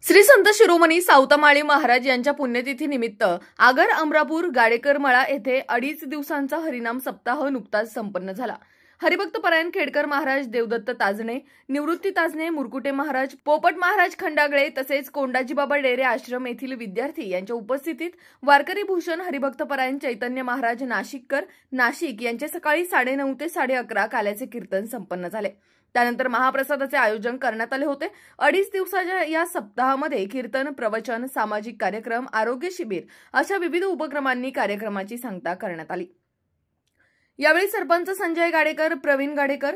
श्री संत शिरोमणी सावतामाळी महाराज यांच्या पुण्यतिथी निमित्त आगर अमरापूर गाडेकरमळा येथे 2.5 दिवसांचा हरिनाम सप्ताह नुकताच संपन्न झाला। हरिभक्त परायण खेडकर महाराज, देवदत्त ताजणे, निवृत्ती ताजणे, मुरकुटे महाराज, पोपट महाराज खंडागळे तसेच कोंडाजी बाबा डेरे आश्रम येथील विद्यार्थी यांच्या उपस्थितीत वारकरी भूषण हरिभक्त परायण चैतन्य महाराज नाशिककर नाशिक यांचे सकाळी 9:30 ते 11:30 काल्याचे कीर्तन संपन्न झाले। त्यानंतर महाप्रसादाचे आयोजन करण्यात आले होते। 2.5 दिवसाच्या या सप्ताहामध्ये कीर्तन, प्रवचन, सामाजिक कार्यक्रम, आरोग्य शिबिर अशा विविध उपक्रमांनी कार्यक्रमाची सांगता करण्यात आली। यावेळी सरपंच संजय गाडेकर, प्रवीण गाडेकर,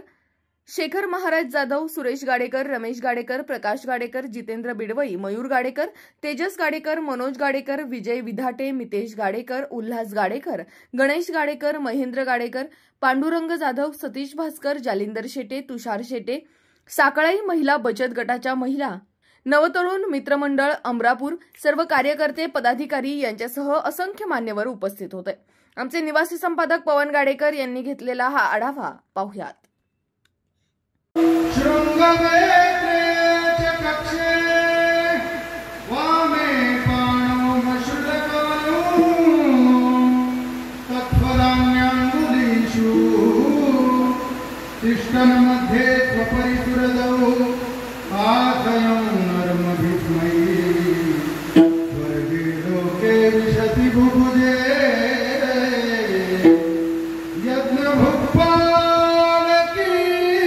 शेखर महाराज जाधव, सुरेश गाडेकर, रमेश गाडेकर, प्रकाश गाडेकर, जितेंद्र बिडवई, मयूर गाडेकर, तेजस गाडेकर, मनोज गाडेकर, विजय विधाटे, मितेश गाडेकर, उल्हास गाडेकर, गणेश गाडेकर, महेंद्र गाडेकर, पांडुरंग जाधव, सतीश भास्कर, जालिंदर शेटे, तुषार शेटे, साकळाई महिला बचत गटाच्या महिला, नवतरुण मित्रमंडळ अमरापूर, सर्व कार्यकर्ते, पदाधिकारी यांच्यासह असंख्य मान्यवर उपस्थित होते। आमचे निवासी संपादक पवन गाडेकर यांनी घेतलेला हा आढावा पाहुयात। मध्ये त्वपरिसुरदौ आसयं नर्मभिस्मयी स्वर्गे लोके विशति भुभुजे यज्ञभुक्पाल की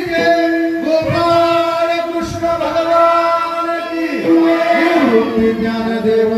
जय, गोपाल कृष्ण भगवान की ज्ञानदेव